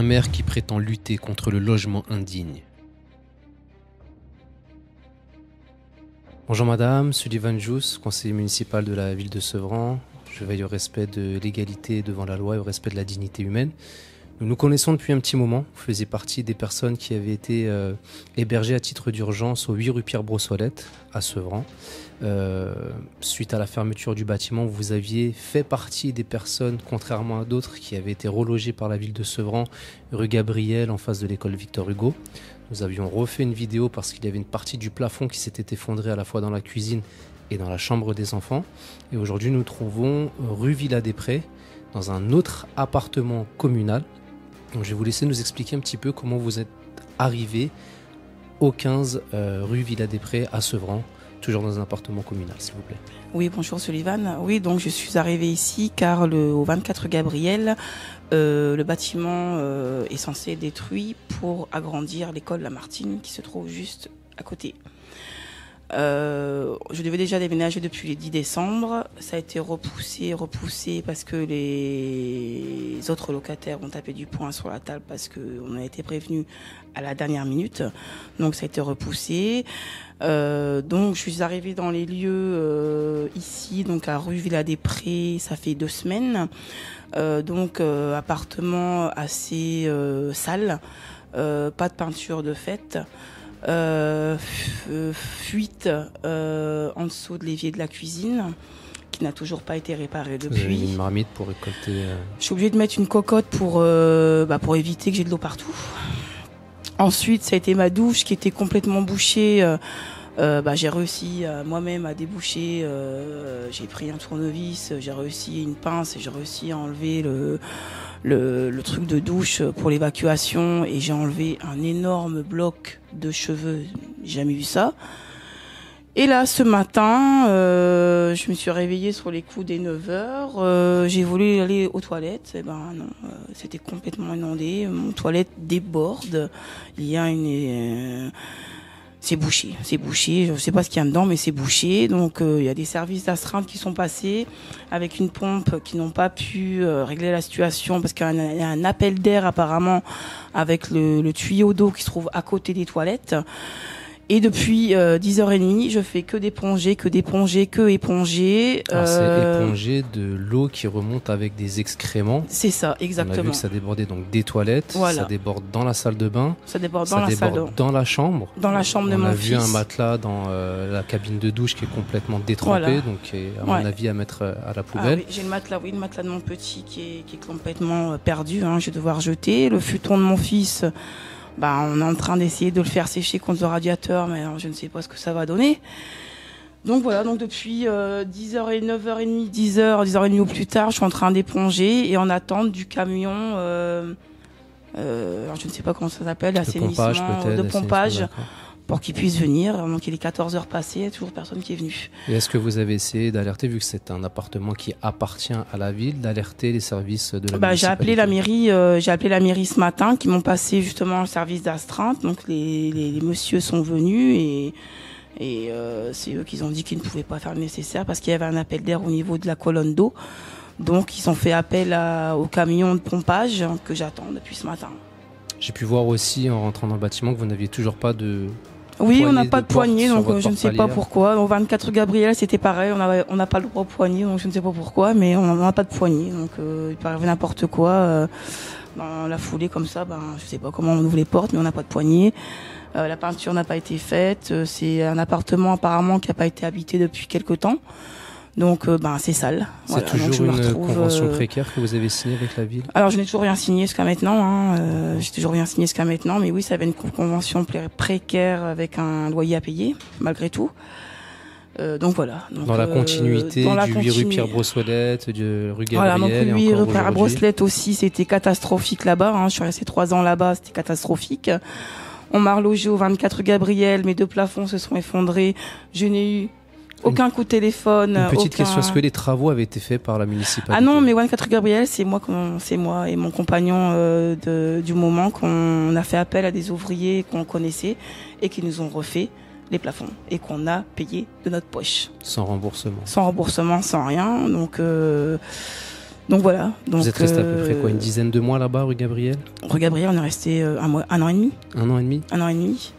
Un maire qui prétend lutter contre le logement indigne. Bonjour madame, Sullivan Jous, conseiller municipal de la ville de Sevran. Je veille au respect de l'égalité devant la loi et au respect de la dignité humaine. Nous nous connaissons depuis un petit moment. Vous faisiez partie des personnes qui avaient été hébergées à titre d'urgence au 8 rue Pierre-Brossolette à Sevran. Suite à la fermeture du bâtiment, vous aviez fait partie des personnes, contrairement à d'autres, qui avaient été relogées par la ville de Sevran, rue Gabriel, en face de l'école Victor Hugo. Nous avions refait une vidéo parce qu'il y avait une partie du plafond qui s'était effondrée à la fois dans la cuisine et dans la chambre des enfants. Et aujourd'hui, nous nous trouvons rue Villa-des-Prés, dans un autre appartement communal. Donc, je vais vous laisser nous expliquer un petit peu comment vous êtes arrivé au 15 rue Villa-des-Prés à Sevran, toujours dans un appartement communal, s'il vous plaît. Oui, bonjour Sullivan. Oui, donc je suis arrivée ici car au 24 Gabriel, le bâtiment est censé être détruit pour agrandir l'école Lamartine qui se trouve juste à côté. Je devais déjà déménager depuis le 10 décembre. Ça a été repoussé parce que les autres locataires ont tapé du poing sur la table parce qu'on a été prévenus à la dernière minute. Donc ça a été repoussé. Donc je suis arrivée dans les lieux ici, donc à rue Villa-des-Prés, ça fait 2 semaines. Appartement assez sale, pas de peinture de fête. Fuite en dessous de l'évier de la cuisine qui n'a toujours pas été réparée depuis. Vous avez mis une marmite pour récolter Je suis obligée de mettre une cocotte pour éviter que j'ai de l'eau partout. Ensuite, ça a été ma douche qui était complètement bouchée. J'ai réussi moi-même à déboucher. J'ai pris un tournevis, j'ai réussi une pince, j'ai réussi à enlever le truc de douche pour l'évacuation et j'ai enlevé un énorme bloc de cheveux. J'ai jamais vu ça. Et là, ce matin, je me suis réveillée sur les coups des 9h. J'ai voulu aller aux toilettes. Eh ben non, c'était complètement inondé. Mon toilette déborde. Il y a c'est bouché. Je ne sais pas ce qu'il y a dedans, mais c'est bouché. Donc, il y a des services d'astreinte qui sont passés avec une pompe qui n'ont pas pu régler la situation parce qu'il y a un appel d'air apparemment avec le tuyau d'eau qui se trouve à côté des toilettes. Et depuis 10h30, je fais que éponger. Alors c'est éponger de l'eau qui remonte avec des excréments. C'est ça, exactement. On a vu que ça débordait donc des toilettes, voilà. Ça déborde dans la salle de bain, ça déborde dans la chambre. Dans la chambre de mon fils. On a vu un matelas dans la cabine de douche qui est complètement détrempé, voilà. Donc à mon avis à mettre à la poubelle. Ah oui, j'ai le matelas de mon petit qui est complètement perdu. Je vais devoir jeter. Le futon de mon fils. On est en train d'essayer de le faire sécher contre le radiateur, mais alors, je ne sais pas ce que ça va donner. Donc voilà, donc depuis 10h et 9h30, 10h30 ou plus tard, je suis en train d'éponger et en attente du camion, alors je ne sais pas comment ça s'appelle, l'assainissement, de pompage, pour qu'il puisse venir. Donc il est 14h passées, il n'y a toujours personne qui est venu. Et est-ce que vous avez essayé d'alerter, vu que c'est un appartement qui appartient à la ville, d'alerter les services de la municipalité? J'ai appelé la mairie ce matin, qui m'ont passé justement le service d'astreinte. Donc les messieurs sont venus et c'est eux qui ont dit qu'ils ne pouvaient pas faire le nécessaire parce qu'il y avait un appel d'air au niveau de la colonne d'eau. Donc ils ont fait appel au camion de pompage que j'attends depuis ce matin. J'ai pu voir aussi en rentrant dans le bâtiment que vous n'aviez toujours pas de... Oui, on n'a pas de poignée, donc je ne sais pas pourquoi. Au 24 Gabriel, c'était pareil, on n'a pas le droit au poignet, donc je ne sais pas pourquoi, mais on n'a pas de poignée, donc il peut arriver n'importe quoi. Dans la foulée comme ça, je ne sais pas comment on ouvre les portes, mais on n'a pas de poignée. La peinture n'a pas été faite. C'est un appartement apparemment qui n'a pas été habité depuis quelque temps. Donc c'est sale. C'est toujours une convention précaire que vous avez signée avec la ville? Alors je n'ai toujours rien signé jusqu'à maintenant. J'ai toujours rien signé jusqu'à maintenant, mais oui, ça avait une convention précaire avec un loyer à payer, malgré tout. Donc voilà. Donc, dans la continuité du 8 rue Pierre-Brossolette, de rue Gabriel. Voilà, donc le 8 rue Pierre-Brossolette aussi, c'était catastrophique là-bas. Je suis restée 3 ans là-bas, c'était catastrophique. On m'a relogé au 24 Gabriel, mes 2 plafonds se sont effondrés. Je n'ai eu aucun coup de téléphone. Une petite question, est-ce que les travaux avaient été faits par la municipalité? Ah non, mais 24 Gabriel, c'est moi et mon compagnon du moment qu'on a fait appel à des ouvriers qu'on connaissait et qui nous ont refait les plafonds et qu'on a payé de notre poche. Sans remboursement? Sans remboursement, sans rien. Donc Donc voilà. Donc, vous êtes resté à peu près quoi, une dizaine de mois là-bas, rue Gabriel? Rue Gabriel, on est resté un an et demi. Un an et demi? Un an et demi.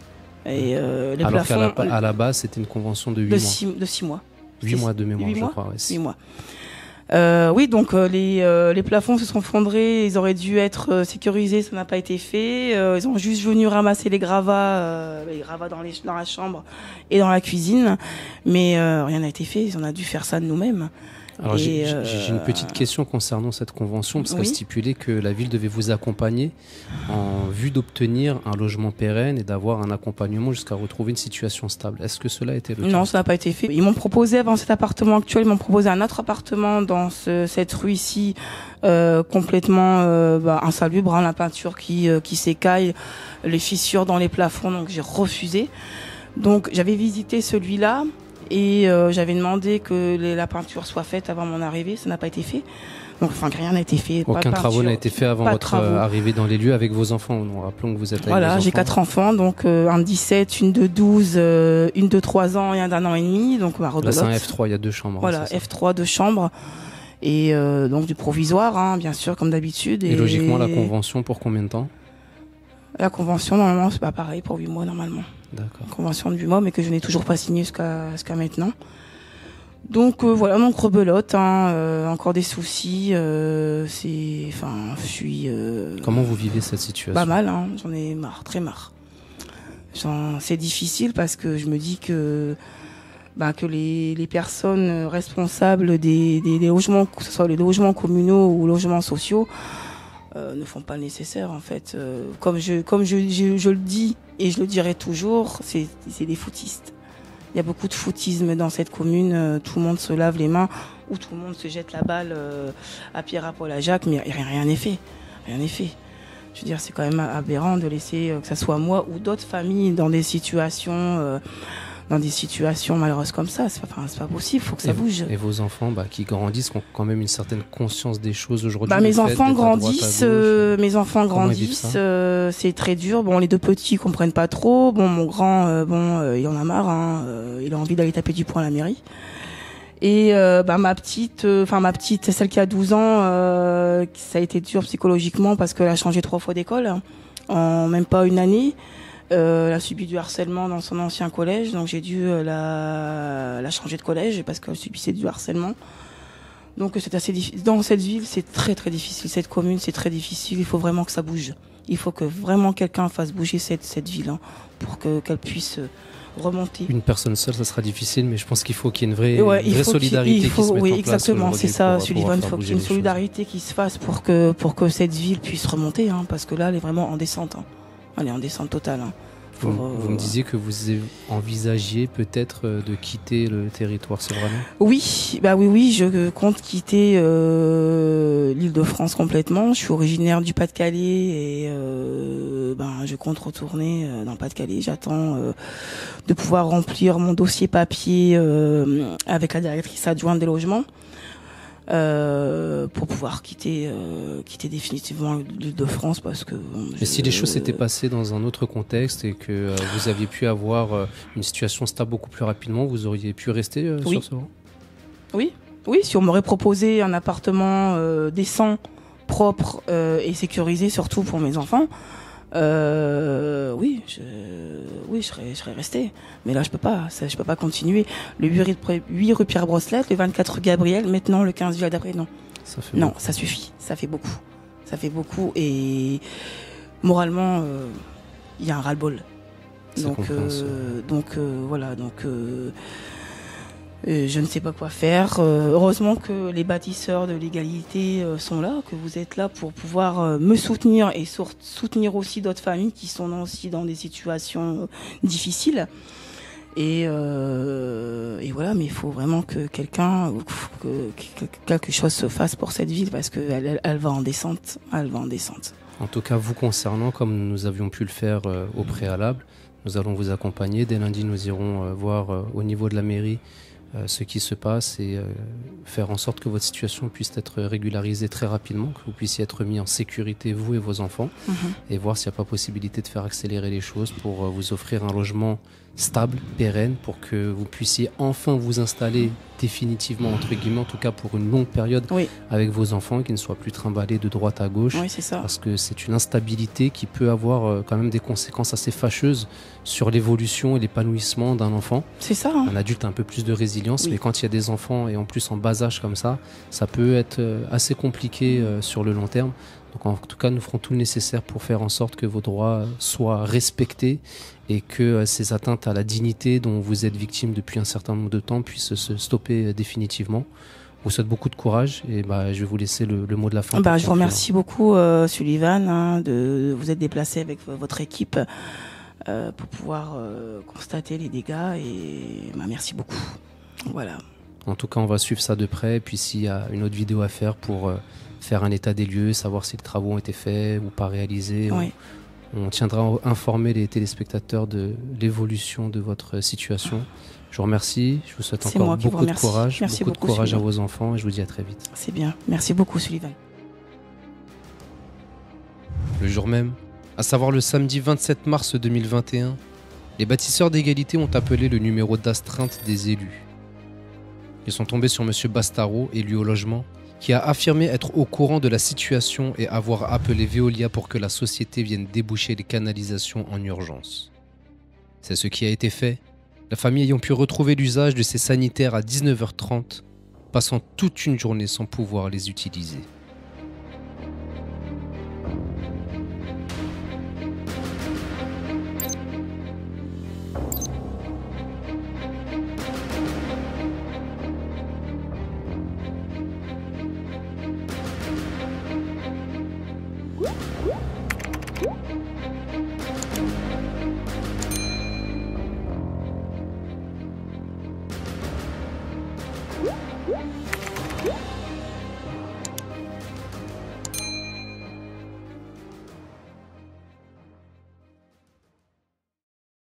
Et les alors plafonds... qu'à la base, c'était une convention de 8 mois. De 6 mois. 8 mois de mémoire, 8 mois, je crois. Ouais, 8 mois. Oui, donc les plafonds se sont effondrés, ils auraient dû être sécurisés, ça n'a pas été fait. Ils ont juste venu ramasser les gravats dans la chambre et dans la cuisine, mais rien n'a été fait. On a dû faire ça de nous-mêmes. Alors j'ai une petite question concernant cette convention, parce qu'elle stipulait que la ville devait vous accompagner en vue d'obtenir un logement pérenne et d'avoir un accompagnement jusqu'à retrouver une situation stable. Est-ce que cela a été le cas? Non, ça n'a pas été fait. Ils m'ont proposé, avant cet appartement actuel, ils m'ont proposé un autre appartement dans cette rue ici, complètement insalubre, la peinture qui s'écaille, les fissures dans les plafonds, donc j'ai refusé. Donc j'avais visité celui-là. Et j'avais demandé que la peinture soit faite avant mon arrivée, ça n'a pas été fait. Donc rien n'a été fait. Aucun travaux n'a été fait avant votre arrivée dans les lieux avec vos enfants. Nous rappelons que vous êtes avec vos enfants. Voilà, j'ai 4 enfants, donc un de 17, une de 12, une de 3 ans et un d'1 an et demi. Donc là c'est un F3, il y a 2 chambres. Voilà, F3, 2 chambres. Et donc du provisoire, bien sûr, comme d'habitude. Et logiquement, la convention pour combien de temps? La convention, normalement, c'est pas pareil, pour 8 mois, normalement. D'accord. Convention de 8 mois, mais que je n'ai toujours pas signé jusqu'à maintenant. Donc voilà, donc rebelote, encore des soucis. Je suis. Comment vous vivez cette situation? Pas mal, j'en ai marre, très marre. C'est difficile parce que je me dis que les personnes responsables des logements, que ce soit les logements communaux ou logements sociaux, ne font pas le nécessaire en fait. Comme je le dis et je le dirai toujours, c'est des foutistes. Il y a beaucoup de foutisme dans cette commune. Tout le monde se lave les mains ou tout le monde se jette la balle à Pierre, à Paul, à Jacques, mais rien n'est fait. Rien n'est fait. Je veux dire, c'est quand même aberrant de laisser que ça soit moi ou d'autres familles dans des situations malheureuses comme ça. C'est pas possible, faut que ça bouge. Et vos enfants qui grandissent, qui ont quand même une certaine conscience des choses aujourd'hui? Mes enfants grandissent, c'est très dur. Bon, les 2 petits comprennent pas trop. Bon, mon grand, il en a marre, il a envie d'aller taper du poing à la mairie. Et ma petite, celle qui a 12 ans, ça a été dur psychologiquement parce qu'elle a changé 3 fois d'école en même pas une année. Elle a subi du harcèlement dans son ancien collège, donc j'ai dû la changer de collège parce qu'elle subissait du harcèlement. Donc c'est assez difficile. Dans cette ville, c'est très très difficile. Cette commune, c'est très difficile. Il faut vraiment que ça bouge. Il faut que vraiment quelqu'un fasse bouger cette ville pour qu'elle puisse remonter. Une personne seule, ça sera difficile, mais je pense qu'il faut qu'il y ait une vraie solidarité qui se mette en place. Oui, exactement, c'est ça, Sullivan. Il faut qu'il y ait une solidarité qui se fasse pour que cette ville puisse remonter, parce que là, elle est vraiment en descente. Elle est en descente totale. Vous me disiez que vous envisagiez peut-être de quitter le territoire sévranais? Oui, je compte quitter l'Île-de-France complètement. Je suis originaire du Pas-de-Calais et je compte retourner dans le Pas-de-Calais. J'attends de pouvoir remplir mon dossier papier avec la directrice adjointe des logements. Pour pouvoir quitter définitivement l'Île-de-France parce que... Mais si les choses s'étaient passées dans un autre contexte et que vous aviez pu avoir une situation stable beaucoup plus rapidement, vous auriez pu rester sur ce rang? Oui, si on m'aurait proposé un appartement décent, propre et sécurisé surtout pour mes enfants, je serais resté. Mais là, je peux pas continuer. Le 8 rue Pierre Brosselette, le 24 rue Gabriel, maintenant le 15 Villa d'Après, non. Ça suffit. Ça fait beaucoup. Et moralement, il y a un ras-le-bol. Je ne sais pas quoi faire. Heureusement que les bâtisseurs de l'égalité sont là, que vous êtes là pour pouvoir me soutenir et soutenir aussi d'autres familles qui sont aussi dans des situations difficiles. Et voilà, mais il faut vraiment que quelque chose se fasse pour cette ville parce qu'elle va en descente. En tout cas, vous concernant, comme nous avions pu le faire au préalable, nous allons vous accompagner. Dès lundi, nous irons voir au niveau de la mairie ce qui se passe et faire en sorte que votre situation puisse être régularisée très rapidement, que vous puissiez être mis en sécurité, vous et vos enfants, et voir s'il n'y a pas possibilité de faire accélérer les choses pour vous offrir un logement stable, pérenne, pour que vous puissiez enfin vous installer définitivement, entre guillemets, en tout cas pour une longue période, Oui, avec vos enfants, qui ne soient plus trimballés de droite à gauche. oui, c'est ça. Parce que c'est une instabilité qui peut avoir quand même des conséquences assez fâcheuses sur l'évolution et l'épanouissement d'un enfant. C'est ça, hein. Un adulte a un peu plus de résilience, Oui. mais quand il y a des enfants, et en plus en bas âge comme ça peut être assez compliqué sur le long terme. Donc en tout cas, nous ferons tout le nécessaire pour faire en sorte que vos droits soient respectés et que ces atteintes à la dignité dont vous êtes victime depuis un certain nombre de temps puissent se stopper définitivement. Je vous souhaite beaucoup de courage et je vais vous laisser le mot de la fin. Je pour vous conclure. remercie beaucoup, Sullivan, hein, de vous être déplacé avec votre équipe pour pouvoir constater les dégâts et merci beaucoup. Voilà. En tout cas, on va suivre ça de près. Et puis s'il y a une autre vidéo à faire pour faire un état des lieux, savoir si les travaux ont été faits ou pas réalisés, Oui. on tiendra à informer les téléspectateurs de l'évolution de votre situation. Je vous remercie. Je vous souhaite C'est encore moi qui vous beaucoup de remercie. courage, Merci beaucoup de beaucoup, courage à Sullivan. vos enfants et je vous dis à très vite. C'est bien. Merci beaucoup, Sullivan. Le jour même, à savoir le samedi 27 mars 2021, les bâtisseurs d'égalité ont appelé le numéro d'astreinte des élus. Ils sont tombés sur M. Bastaro, élu au logement, qui a affirmé être au courant de la situation et avoir appelé Veolia pour que la société vienne déboucher les canalisations en urgence. C'est ce qui a été fait, la famille ayant pu retrouver l'usage de ces sanitaires à 19h30, passant toute une journée sans pouvoir les utiliser.